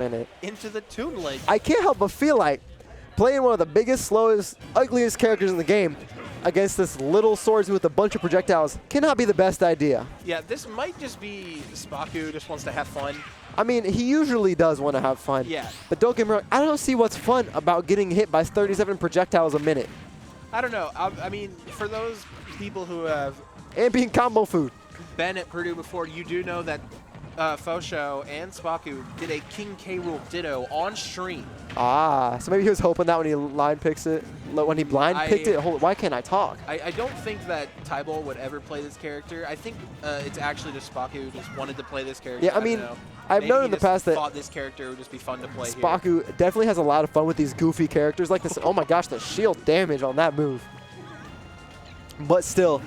minute. Into the Toon leg. I can't help but feel like playing one of the biggest, slowest, ugliest characters in the game against this little swords with a bunch of projectiles cannot be the best idea. Yeah, this might just be Spaku just wants to have fun. I mean, he usually does want to have fun. Yeah. But don't get me wrong, I don't see what's fun about getting hit by 37 projectiles a minute. I don't know. I mean, for those people who have And being combo food. been at Purdue before, you do know that Fosho and Spaku did a King K. Rool ditto on stream. Ah, so maybe he was hoping that when he line picks it, when he blind picked it, hold, why can't I talk? I don't think that Tybol would ever play this character. I think it's actually just Spaku who just wanted to play this character. Yeah, I mean, I've known in the past that thought this character would just be fun to play Spaku definitely has a lot of fun with these goofy characters like this. Oh my gosh, the shield damage on that move. But still.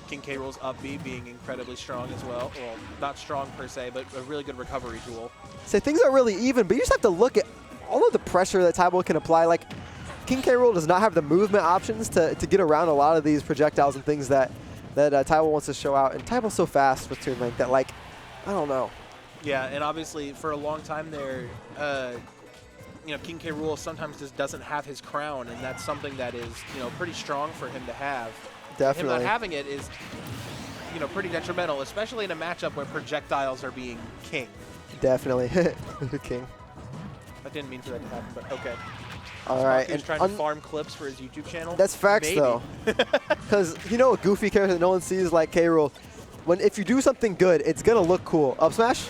King K. Rool's up B being incredibly strong as well. Well, not strong per se, but a really good recovery tool. So things are really even, but you just have to look at all of the pressure that Tybol can apply. Like, King K. Rool does not have the movement options to get around a lot of these projectiles and things that Tybol wants to show out. And Tybol's so fast with Toon Link that, like, I don't know. Yeah, and obviously for a long time there, you know, King K. Rool sometimes just doesn't have his crown, and that's something that is, you know, pretty strong for him to have. Definitely. Him not having it is, you know, pretty detrimental, especially in a matchup where projectiles are being king. Definitely. King. I didn't mean for that to happen, but okay. All right. He's trying to farm clips for his YouTube channel. That's facts, Maybe. though. Because, you know, a goofy character that no one sees like K. Rool, if you do something good, it's going to look cool. Up smash?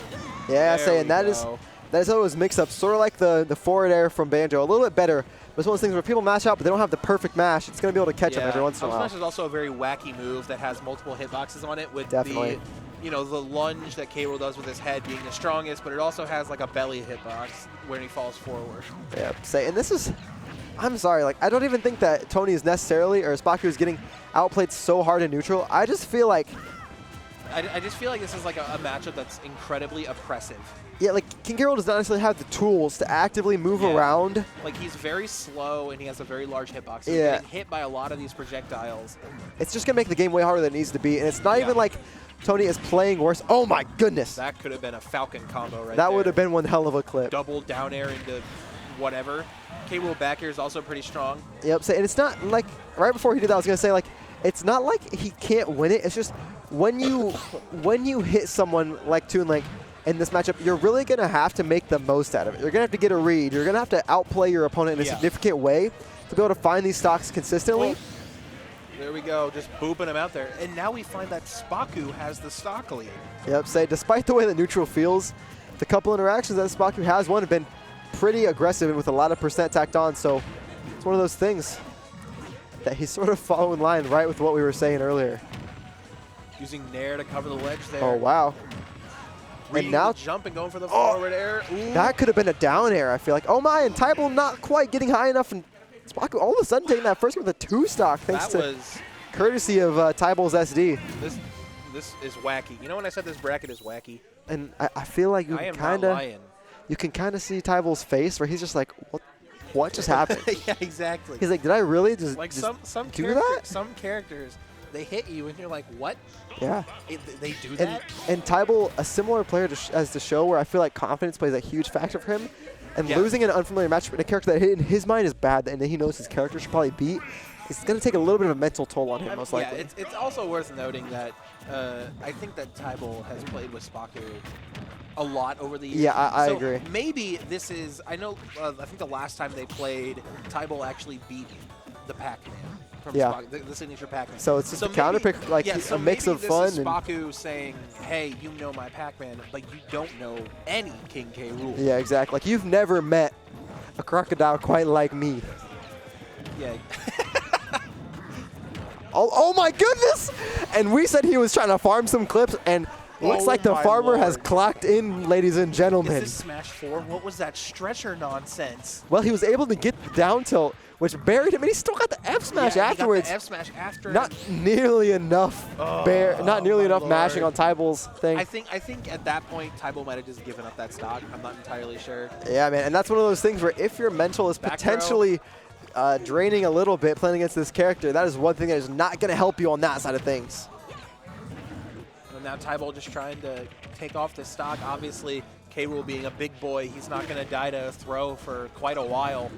Yeah, saying that is always mix-up. Sort of like the forward air from Banjo. A little bit better. But it's one of those things where people mash out, but they don't have the perfect mash. It's going to be able to catch them every once in a while. Up smash is also a very wacky move that has multiple hitboxes on it with Definitely. the, you know, the lunge that K. Rool does with his head being the strongest, but it also has like a belly hitbox when he falls forward. Yeah, and this is, I'm sorry, like I don't even think that Tony is necessarily, or Spaku is getting outplayed so hard in neutral. I just feel like, I just feel like this is like a matchup that's incredibly oppressive. yeah, like King K. Rool does not necessarily have the tools to actively move around. Like he's very slow and he has a very large hitbox. So he's getting hit by a lot of these projectiles. It's just gonna make the game way harder than it needs to be, and it's not even like Tony is playing worse. Oh my goodness! That could have been a Falcon combo right there. That would have been one hell of a clip. Double down air into whatever. K. Rool back air is also pretty strong. Yep, and it's not like, right before he did that, I was gonna say, like, it's not like he can't win it. It's just when you hit someone like Toon Link in this matchup, you're really gonna have to make the most out of it. You're gonna have to get a read. You're gonna have to outplay your opponent in a significant way to be able to find these stocks consistently. There we go, just booping him out there. And now we find that Spaku has the stock lead. Yep, despite the way that neutral feels, the couple interactions that Spaku has won have been pretty aggressive and with a lot of percent tacked on, so it's one of those things that he's sort of following line right with what we were saying earlier. Using Nair to cover the ledge there. Oh, wow. Reading and now the jump and going for the forward air. Ooh. That could have been a down air, I feel like. Oh my, and Tybol not quite getting high enough, and Spaku all of a sudden taking that first with a 2-stock thanks to courtesy of Tybol's SD. This is wacky. You know when I said this bracket is wacky? And I feel like you can kind of see Tybol's face where he's just like, what just happened? Yeah, exactly. He's like, did I really just some do that? Some characters, they hit you and you're like, what? Yeah. They do that? And Tybol, a similar player as the show, where I feel like confidence plays a huge factor for him. And losing an unfamiliar matchup in a character that in his mind is bad and that he knows his character should probably beat, it's going to take a little bit of a mental toll on him, most likely. Yeah, it's also worth noting that I think that Tybol has played with Spaku a lot over the years. Yeah, I agree. Maybe this is, I know, I think the last time they played, Tybol actually beat the Pacman from Spaku, the signature Pacman. So it's just a counter pick, like a mix of fun. This is Spaku saying, hey, you know my Pacman, but you don't know any King K. Rool. Yeah, exactly. Like you've never met a crocodile quite like me. Yeah. Oh my goodness! And we said he was trying to farm some clips, and looks like the farmer has clocked in, ladies and gentlemen. Is this Smash 4? What was that stretcher nonsense? Well, he was able to get the down tilt, which buried him, and he still got the F smash afterwards. He got the F smash after. Not nearly enough not nearly enough mashing on Tybol's thing. I think at that point Tybol might have just given up that stock. I'm not entirely sure. Yeah, man, and that's one of those things where if your mental is potentially draining a little bit playing against this character, that is one thing that is not going to help you on that side of things. And now Tybol just trying to take off the stock. Obviously, K. Rool being a big boy, he's not going to die to a throw for quite a while.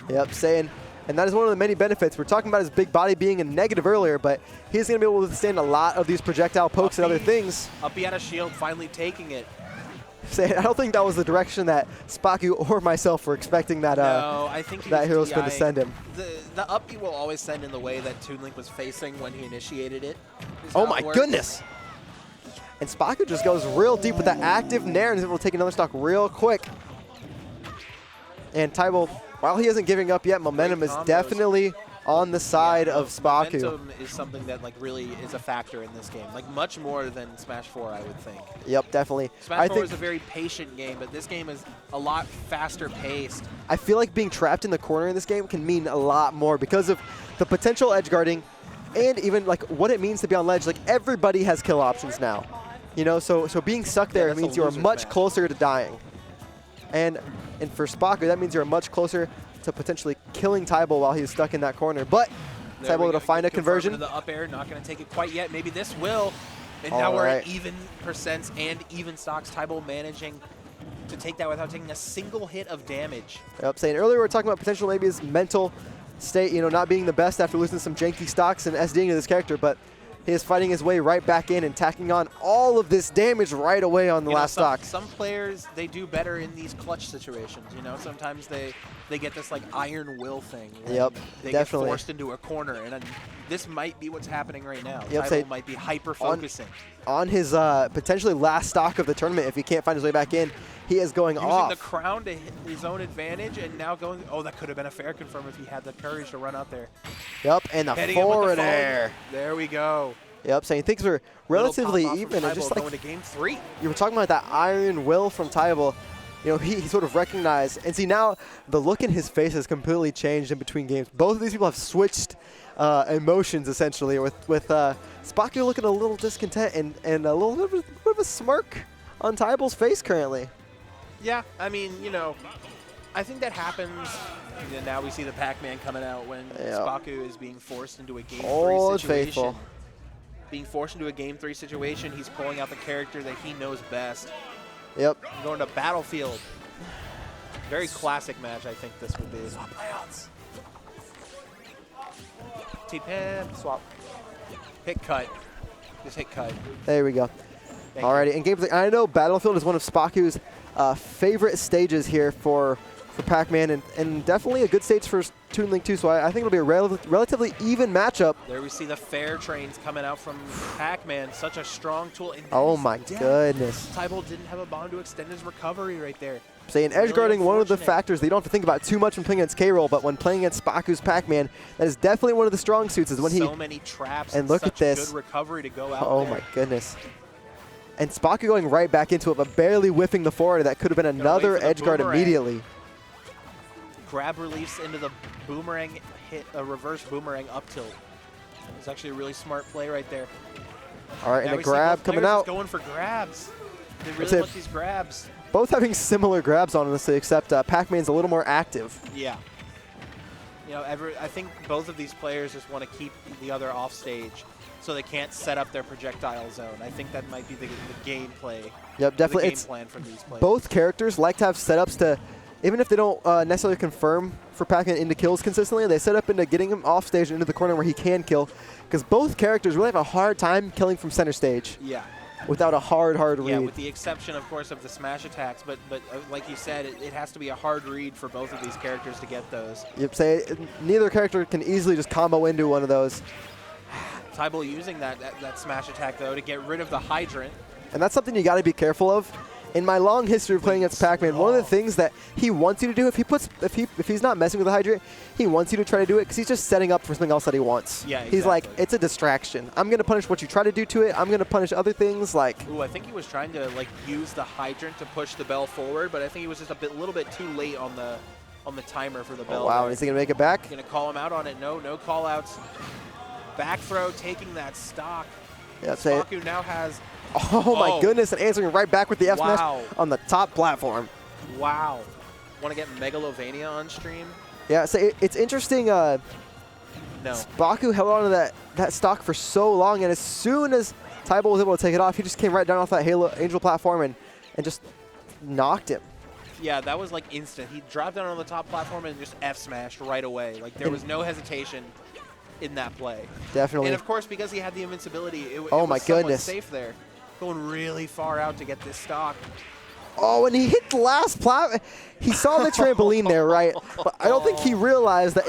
Yep, saying, and that is one of the many benefits. We're talking about his big body being a negative earlier, but he's going to be able to withstand a lot of these projectile pokes and other things. Up B out of shield, finally taking it. Saying, I don't think that was the direction that Spaku or myself were expecting that No, I think that hero spin to send him. The up B will always send in the way that Toon Link was facing when he initiated it. Oh my goodness! And Spaku just goes real deep with that active nair and is able to take another stock real quick. And Tybol, while he isn't giving up yet, momentum is definitely on the side of Spaku. Momentum is something that really is a factor in this game, much more than Smash 4, I would think. Yep, definitely. Smash 4 is a very patient game, but this game is a lot faster paced. I feel like being trapped in the corner in this game can mean a lot more because of the potential edge guarding and even like what it means to be on ledge. Like everybody has kill options now, you know. So being stuck there means you are much closer to dying. And for Spaku, that means you're much closer to potentially killing Tybol while he's stuck in that corner. But Tybol able to find a conversion. To the up air, not going to take it quite yet. Maybe this will. And now we're at even percents and even stocks. Tybol managing to take that without taking a single hit of damage. Yep, saying earlier we were talking about potential maybe his mental state, you know, not being the best after losing some janky stocks and SDing to this character, but he is fighting his way right back in and tacking on all of this damage right away on the last stock. Some players, they do better in these clutch situations, you know. Sometimes they get this like iron will thing. Yep, they definitely. get forced into a corner, and this might be what's happening right now. Yep, Tybol might be hyper-focusing. On his potentially last stock of the tournament, if he can't find his way back in, he is going off. Using the crown to hit his own advantage, and now going, oh, that could have been a fair confirm if he had the courage to run out there. Yep, and the forward air. There we go. Yep, saying things were relatively even, and just like going to game 3. You were talking about that iron will from Tybol. You know, he sort of recognized, and see now the look in his face has completely changed in between games. Both of these people have switched emotions essentially, with Spaku looking a little discontent and a little bit of a smirk on Tybol's face currently. Yeah, I mean, you know, I think that happens. And now we see the Pacman coming out when Spaku is being forced into a game 3 situation. Faithful. Being forced into a game 3 situation, he's pulling out the character that he knows best. Yep. Going to Battlefield. Very classic match, I think this would be. T-Pam, swap. Hit cut. Just hit cut. There we go. Alrighty, in game 3, I know Battlefield is one of Spaku's favorite stages here for Pacman, and definitely a good stage for Toon Link too, so I think it'll be a relatively even matchup. There we see the fair trains coming out from Pacman, such a strong tool. And oh my goodness. Tybol didn't have a bond to extend his recovery right there. Saying edge guarding, one of the factors that you don't have to think about too much when playing against K-Roll, but when playing against Spaku's Pacman, that is definitely one of the strong suits. Is when so many traps and look such at this. Good recovery to go out oh there. My goodness. And Spaku going right back into it, but barely whiffing the forward. That could have been another edge guard immediately. Grab release into the boomerang hit, a reverse boomerang up tilt. It's actually a really smart play right there. All right, and a grab coming out. Going for grabs. They really want these grabs. Both having similar grabs on this, except Pacman's a little more active. Yeah. You know, I think both of these players just want to keep the other off stage, so they can't set up their projectile zone. I think that might be the gameplay. Yep, definitely. The game plan from these players. Both characters like to have setups to, even if they don't necessarily confirm for Pacman into kills consistently, they set up into getting him off stage into the corner where he can kill, because both characters really have a hard time killing from center stage. Yeah. Without a hard read. Yeah, with the exception, of course, of the smash attacks, but like you said, it has to be a hard read for both of these characters to get those. Yep, say neither character can easily just combo into one of those. Tybol using that smash attack, though, to get rid of the hydrant. And that's something you got to be careful of. In my long history of playing against Pacman, one of the things that he wants you to do, if he's not messing with the hydrant, he wants you to try to do it because he's just setting up for something else that he wants. Yeah, exactly. He's like, it's a distraction. I'm going to punish what you try to do to it. I'm going to punish other things like... Ooh, I think he was trying to use the hydrant to push the bell forward, but I think he was just a little bit too late on the timer for the bell. Oh, wow, is he going to make it back? Going to call him out on it. No call outs. Back throw, taking that stock. Yeah, Spaku now has... Oh my goodness, and answering right back with the F smash on the top platform. Wow. Want to get Megalovania on stream? Yeah, so it's interesting. No. Spaku held on to that stock for so long, and as soon as Tybol was able to take it off, he just came right down off that Angel platform and just knocked him. Yeah, that was like instant. He dropped down on the top platform and just F-smashed right away. Like there was no hesitation in that play. Definitely. And of course, because he had the invincibility, it Oh was my somewhat goodness. safe there. Going really far out to get this stock. Oh, and he hit the last plat. He saw the trampoline there, right? But I don't think he realized that